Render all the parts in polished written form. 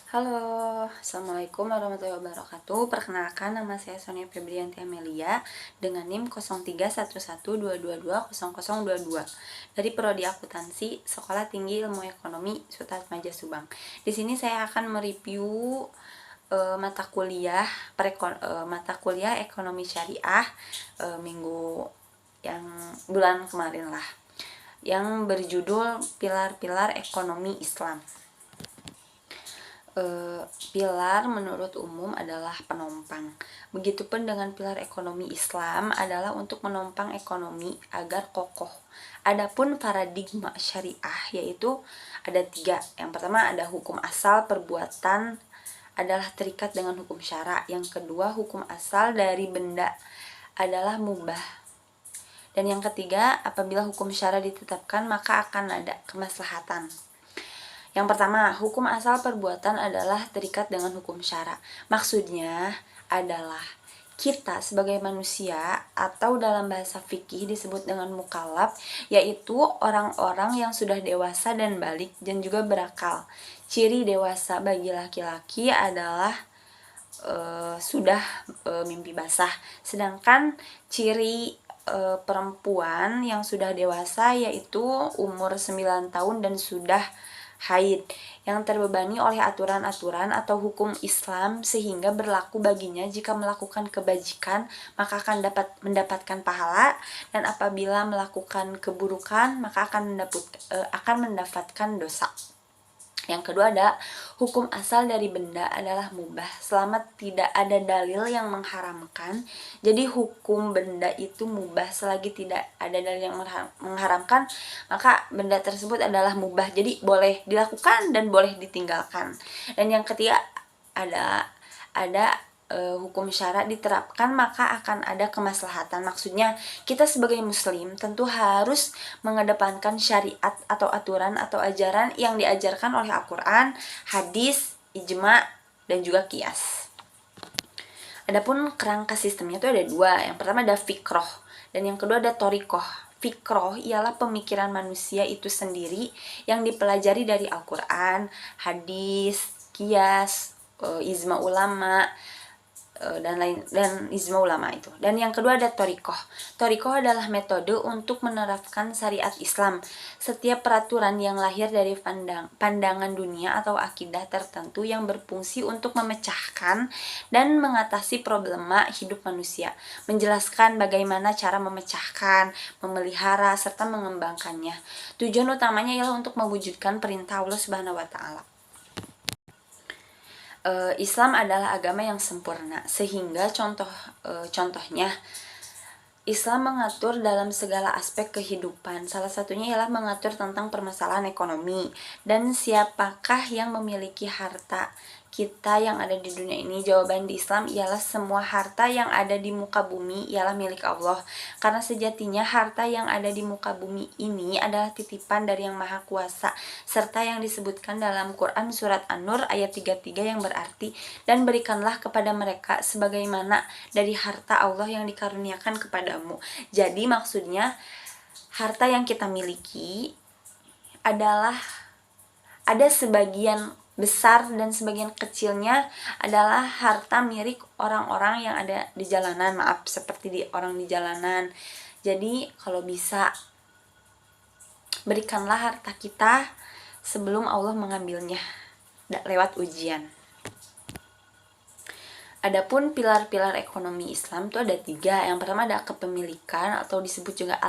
Halo, Assalamualaikum warahmatullahi wabarakatuh. Perkenalkan, nama saya Sonia Febrianti Amelia dengan NIM 031122220022 dari Prodi Akuntansi, Sekolah Tinggi Ilmu Ekonomi Sutatmaja Subang. Di sini saya akan mereview mata kuliah Ekonomi Syariah minggu yang bulan kemarin lah, yang berjudul Pilar-pilar Ekonomi Islam. Pilar menurut umum adalah penopang. Begitupun dengan pilar ekonomi Islam adalah untuk menopang ekonomi agar kokoh. Adapun paradigma syariah yaitu ada 3. Yang pertama ada hukum asal perbuatan adalah terikat dengan hukum syara. Yang kedua, hukum asal dari benda adalah mubah. Dan yang ketiga, apabila hukum syara ditetapkan maka akan ada kemaslahatan. Yang pertama, hukum asal perbuatan adalah terikat dengan hukum syara. Maksudnya adalah kita sebagai manusia atau dalam bahasa fikih disebut dengan mukallaf, yaitu orang-orang yang sudah dewasa dan balik dan juga berakal. Ciri dewasa bagi laki-laki adalah sudah mimpi basah. Sedangkan ciri perempuan yang sudah dewasa yaitu umur 9 tahun dan sudah haid, yang terbebani oleh aturan-aturan atau hukum Islam sehingga berlaku baginya jika melakukan kebajikan maka akan mendapatkan pahala, dan apabila melakukan keburukan maka akan mendapatkan dosa. Yang kedua ada hukum asal dari benda adalah mubah selama tidak ada dalil yang mengharamkan. Jadi hukum benda itu mubah selagi tidak ada dalil yang mengharamkan, maka benda tersebut adalah mubah. Jadi boleh dilakukan dan boleh ditinggalkan. Dan yang ketiga ada hukum syara diterapkan maka akan ada kemaslahatan. Maksudnya kita sebagai muslim tentu harus mengedepankan syariat atau aturan atau ajaran yang diajarkan oleh Al-Quran, hadis, ijma, dan juga qiyas. Adapun kerangka sistemnya itu ada 2. Yang pertama ada fikroh dan yang kedua ada torikoh. Fikroh ialah pemikiran manusia itu sendiri yang dipelajari dari Al-Quran, hadis, qiyas, ijma ulama, dan ijma ulama itu. Dan yang kedua ada torikoh. Torikoh adalah metode untuk menerapkan syariat Islam. Setiap peraturan yang lahir dari pandangan dunia atau akidah tertentu yang berfungsi untuk memecahkan dan mengatasi problema hidup manusia, menjelaskan bagaimana cara memecahkan, memelihara serta mengembangkannya. Tujuan utamanya ialah untuk mewujudkan perintah Allah Subhanahu wa taala. Islam adalah agama yang sempurna, sehingga contohnya Islam mengatur dalam segala aspek kehidupan. Salah satunya ialah mengatur tentang permasalahan ekonomi dan siapakah yang memiliki harta kita yang ada di dunia ini. Jawaban di Islam ialah semua harta yang ada di muka bumi ialah milik Allah, karena sejatinya harta yang ada di muka bumi ini adalah titipan dari Yang Maha Kuasa, serta yang disebutkan dalam Quran surat An-Nur ayat 33 yang berarti, dan berikanlah kepada mereka sebagaimana dari harta Allah yang dikaruniakan kepadamu. Jadi maksudnya harta yang kita miliki adalah ada sebagian besar dan sebagian kecilnya adalah harta milik orang-orang yang ada di jalanan, seperti orang di jalanan. Jadi kalau bisa berikanlah harta kita sebelum Allah mengambilnya lewat ujian. Adapun pilar-pilar ekonomi Islam itu ada 3. Yang pertama ada kepemilikan atau disebut juga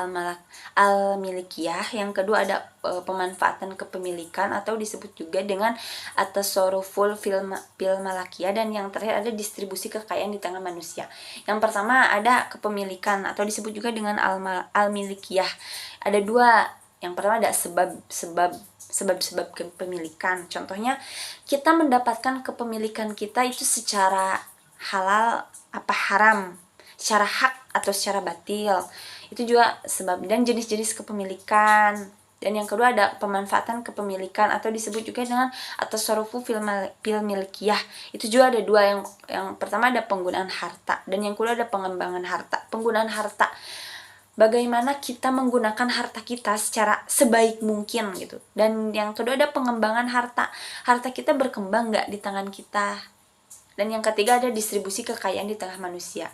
al-milikiyah. Yang kedua ada pemanfaatan kepemilikan atau disebut juga dengan at-tasarruful fil malakiyah. Dan yang terakhir ada distribusi kekayaan di tengah manusia. Yang pertama ada kepemilikan atau disebut juga dengan al-milikiyah. Ada 2. Yang pertama ada sebab kepemilikan. Contohnya kita mendapatkan kepemilikan kita itu secara halal apa haram, secara hak atau secara batil. Itu juga sebab. Dan jenis-jenis kepemilikan. Dan yang kedua ada pemanfaatan kepemilikan atau disebut juga dengan at-tasarrufu fil milkiyah. Itu juga ada 2. Yang pertama ada penggunaan harta dan yang kedua ada pengembangan harta. Penggunaan harta bagaimana kita menggunakan harta kita secara sebaik mungkin gitu. Dan yang kedua ada pengembangan harta kita berkembang nggak di tangan kita. Dan yang ketiga ada distribusi kekayaan di tengah manusia.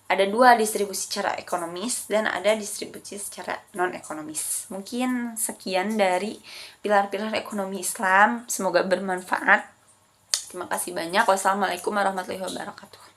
Ada dua, distribusi secara ekonomis dan ada distribusi secara non-ekonomis. Mungkin sekian dari pilar-pilar ekonomi Islam. Semoga bermanfaat. Terima kasih banyak. Wassalamualaikum warahmatullahi wabarakatuh.